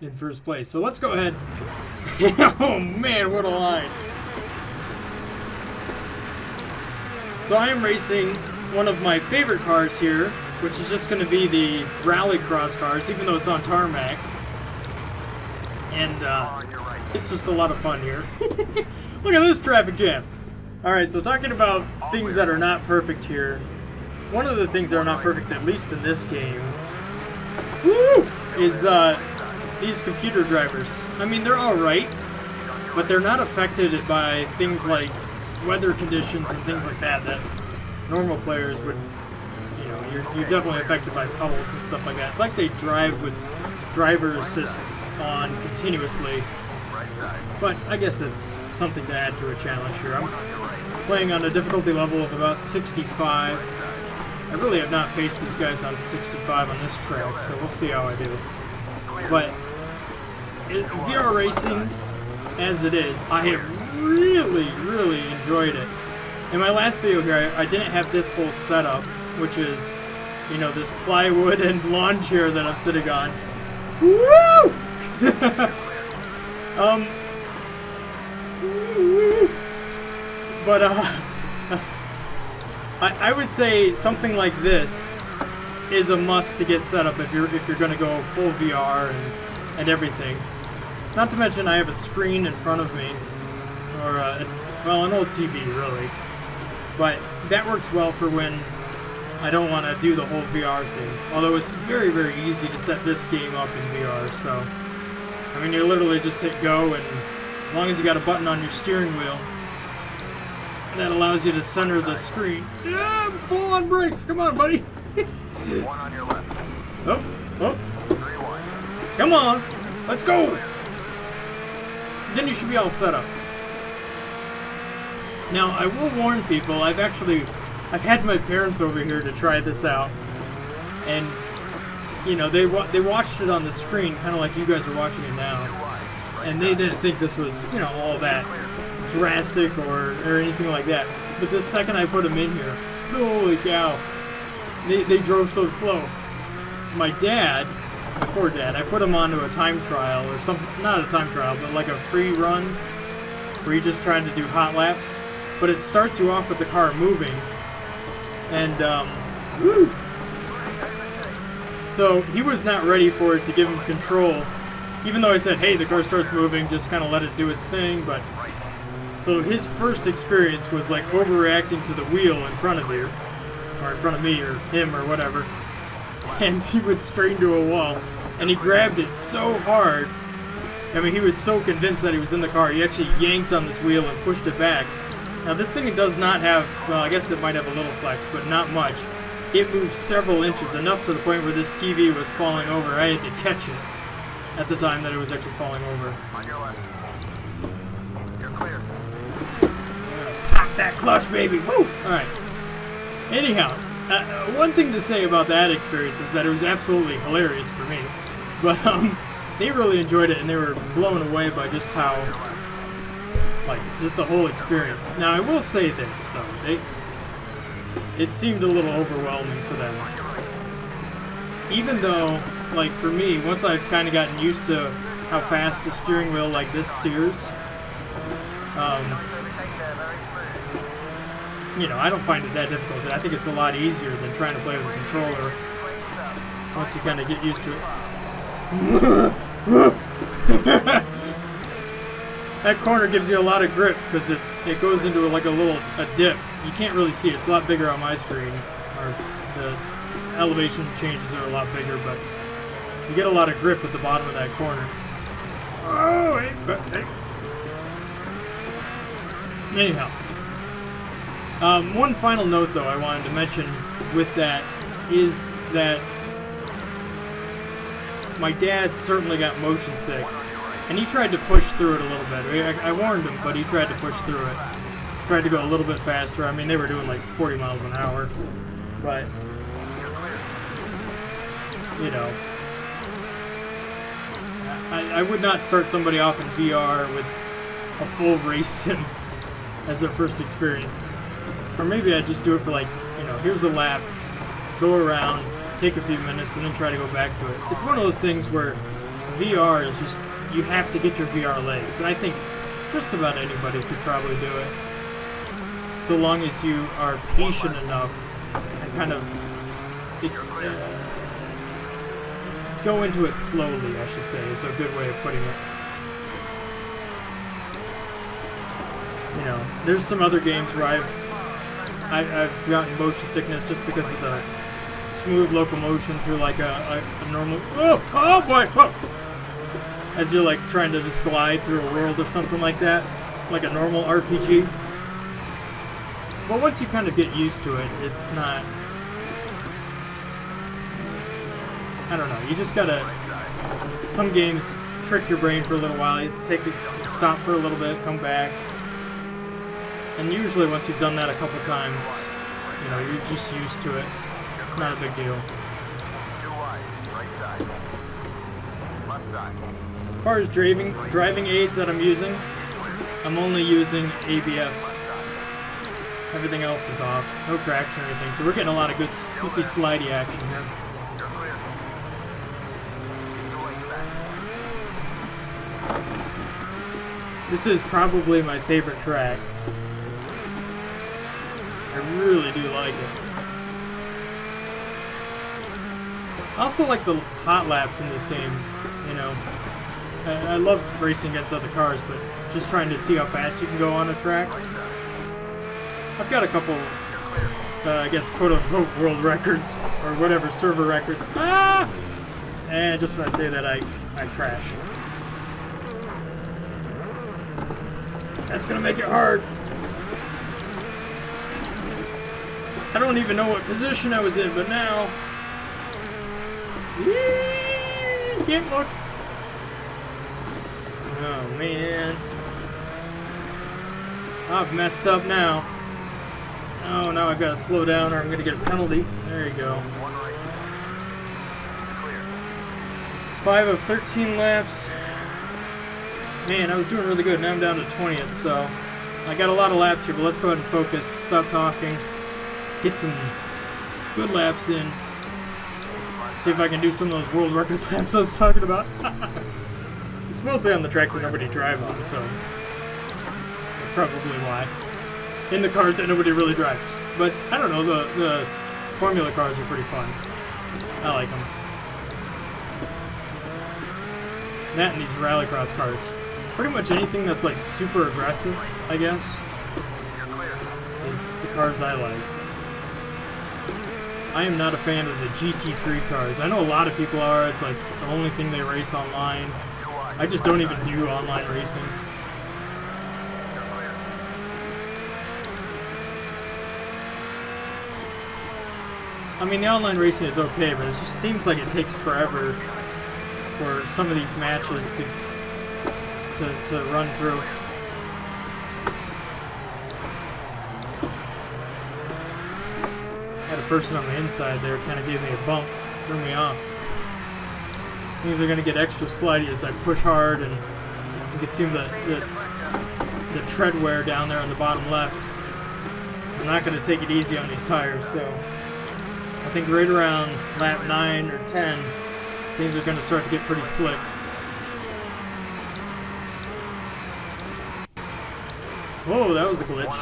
in first place. So let's go ahead. Oh man, what a line. So I am racing one of my favorite cars here, which is just going to be the rallycross cars, even though it's on tarmac. And it's just a lot of fun here. Look at this traffic jam. Alright, so talking about things that are not perfect here. One of the things that are not perfect, at least in this game, is these computer drivers. I mean, they're alright, but they're not affected by things like weather conditions and things like that normal players would, you know, you're definitely affected by puddles and stuff like that. It's like they drive with driver assists on continuously, but I guess it's something to add to a challenge here. I'm playing on a difficulty level of about 65. I really have not faced these guys on 65 on this track, so we'll see how I do. But VR racing, as it is, I have really enjoyed it. In my last video here, I didn't have this whole setup, which is, you know, this plywood and lawn chair that I'm sitting on. Woo! But I would say something like this is a must to get set up if you're going to go full VR and everything. Not to mention I have a screen in front of me, or well, an old TV really. But that works well for when I don't want to do the whole VR thing. Although it's very easy to set this game up in VR. So I mean, you literally just hit go, and as long as you got a button on your steering wheel, that allows you to center the screen. Yeah, full on brakes. Come on, buddy. One on your left. Oh. 3-1. Come on. Let's go. Then you should be all set up. Now, I will warn people, I've had my parents over here to try this out. And, you know, they watched it on the screen, kind of like you guys are watching it now. And they didn't think this was, you know, all that drastic or anything like that. But the second I put them in here, holy cow, they drove so slow. My dad, my poor dad, I put him onto a time trial or something, not a time trial, but like a free run where you just tried to do hot laps. But it starts you off with the car moving, and so he was not ready for it to give him control. Even though I said, hey, the car starts moving, just kind of let it do its thing. But so his first experience was like overreacting to the wheel in front of you, or in front of me, or him, or whatever. And he would strain to a wall, and he grabbed it so hard. I mean, he was so convinced that he was in the car, he actually yanked on this wheel and pushed it back. Now, this thing does not have, well, I guess it might have a little flex, but not much. It moved several inches, enough to the point where this TV was falling over. I had to catch it at the time that it was actually falling over. On your left. You're clear. Pop that clutch, baby! Woo! Alright. Anyhow, one thing to say about that experience is that it was absolutely hilarious for me. But, they really enjoyed it, and they were blown away by just how, like, just the whole experience. Now, I will say this, though. It seemed a little overwhelming for them. Even though, like, for me, once I've kind of gotten used to how fast the steering wheel like this steers, you know, I don't find it that difficult. I think it's a lot easier than trying to play with a controller once you kind of get used to it. That corner gives you a lot of grip because it goes into like a dip. You can't really see it. It's a lot bigger on my screen. Or the elevation changes are a lot bigger, but you get a lot of grip at the bottom of that corner. Oh, hey. Anyhow. One final note, though, I wanted to mention with that is that my dad certainly got motion sick, and he tried to push through it a little bit. I warned him, but he tried to push through it. Tried to go a little bit faster. I mean, they were doing like 40 miles an hour, but, you know, I would not start somebody off in VR with a full race sim as their first experience. Or maybe I'd just do it for like, you know, here's a lap, go around, take a few minutes, and then try to go back to it. It's one of those things where VR is just, you have to get your VR legs. And I think just about anybody could probably do it. So long as you are patient enough and kind of go into it slowly, I should say, is a good way of putting it. You know, there's some other games where I've gotten motion sickness just because of the smooth locomotion through like a normal. Oh boy! Whoa. As you're like trying to just glide through a world or something like that, like a normal RPG. But once you kind of get used to it, it's not. I don't know. You just gotta. Some games trick your brain for a little while. You stop for a little bit, come back. And usually once you've done that a couple times, you know, you're just used to it. It's not a big deal. As far as driving aids that I'm using, I'm only using ABS. Everything else is off. No traction or anything. So we're getting a lot of good slippy slidey action here. This is probably my favorite track. I really do like it. I also like the hot laps in this game, you know. I love racing against other cars, but just trying to see how fast you can go on a track. I've got a couple, I guess, quote-unquote world records, or whatever, server records. Ah! And just when I say that, I crash. That's gonna make it hard. I don't even know what position I was in, but now... Can't look. Oh, man. I've messed up now. Oh, now I've got to slow down or I'm going to get a penalty. There you go. 5 of 13 laps. Man, I was doing really good. Now I'm down to 20th, so... I got a lot of laps here, but let's go ahead and focus. Stop talking. Get some good laps in. See if I can do some of those world record laps I was talking about. It's mostly on the tracks that nobody drive on, so that's probably why. In the cars that nobody really drives. But I don't know, the Formula cars are pretty fun. I like them. That and these rallycross cars. Pretty much anything that's like super aggressive, I guess, is the cars I like. I am not a fan of the GT3 cars. I know a lot of people are. It's like the only thing they race online. I just don't even do online racing. I mean, the online racing is okay, but it just seems like it takes forever for some of these matches to run through. Had a person on the inside there kind of gave me a bump, threw me off. Things are going to get extra slidey as I push hard, and you can see the tread wear down there on the bottom left. I'm not going to take it easy on these tires, so I think right around lap 9 or 10, things are going to start to get pretty slick. Whoa, that was a glitch.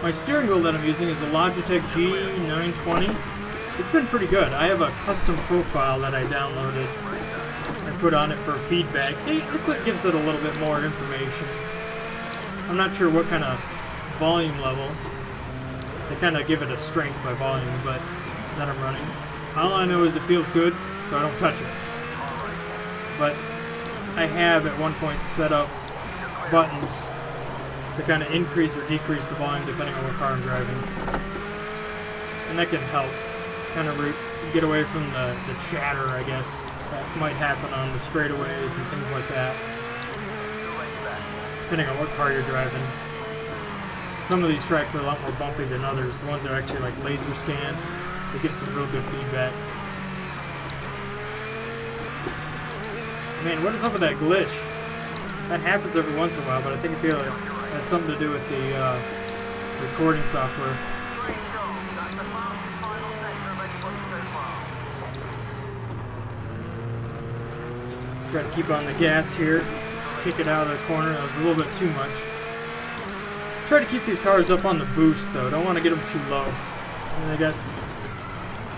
My steering wheel that I'm using is the Logitech G920. It's been pretty good. I have a custom profile that I downloaded and put on it for feedback. It gives it a little bit more information. I'm not sure what kind of volume level. They kind of give it a strength by volume, but that I'm running. All I know is it feels good, so I don't touch it. But I have at one point set up buttons to kind of increase or decrease the volume depending on what car I'm driving. And that can help kind of get away from the chatter, I guess, that might happen on the straightaways and things like that. Depending on what car you're driving. Some of these tracks are a lot more bumpy than others. The ones that are actually like laser scanned, they give some real good feedback. Man, what is up with that glitch? That happens every once in a while, but I feel like it has something to do with the recording software. Great job. That's the fastest final sector of anybody so far. Try to keep on the gas here. Kick it out of the corner. That was a little bit too much. Try to keep these cars up on the boost, though. Don't want to get them too low. And I got...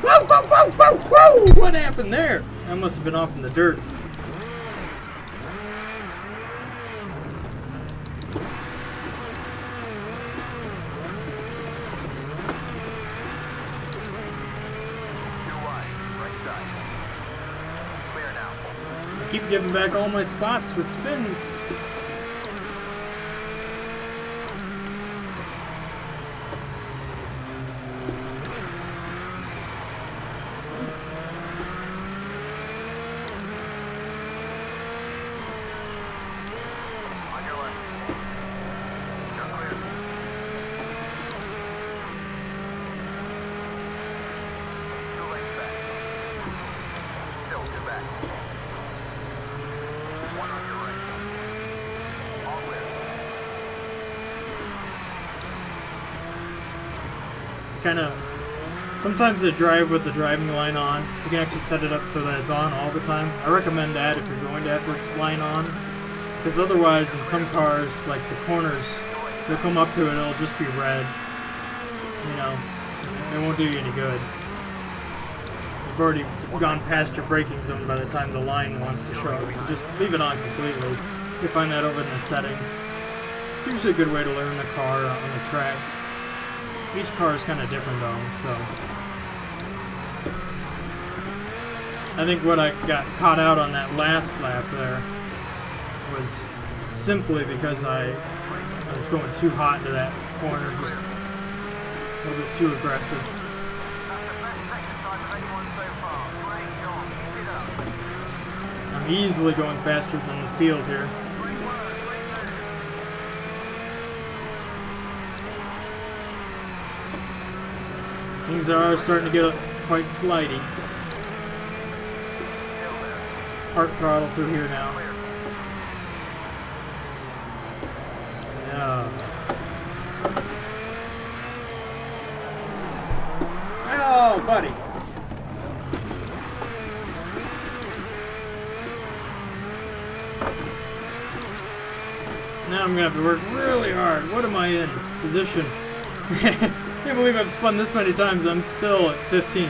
Whoa, whoa, whoa, whoa, whoa! What happened there? That must have been off in the dirt. I keep giving back all my spots with spins. Kind of, sometimes I drive with the driving line on. You can actually set it up so that it's on all the time. I recommend that if you're going to have the line on, because otherwise in some cars, like the corners, you'll come up to it, it'll just be red. You know, it won't do you any good. You've already gone past your braking zone by the time the line wants to show up, so just leave it on completely. You can find that over in the settings. It's usually a good way to learn the car on the track. Each car is kind of different though, so I think what I got caught out on that last lap there was simply because I was going too hot into that corner, just a little bit too aggressive. I'm easily going faster than the field here. Things are starting to get quite slidey. Heart throttle through here now. Yeah. Oh, buddy. Now I'm gonna have to work really hard. What am I in? Position. Can't believe I've spun this many times. I'm still at 15th.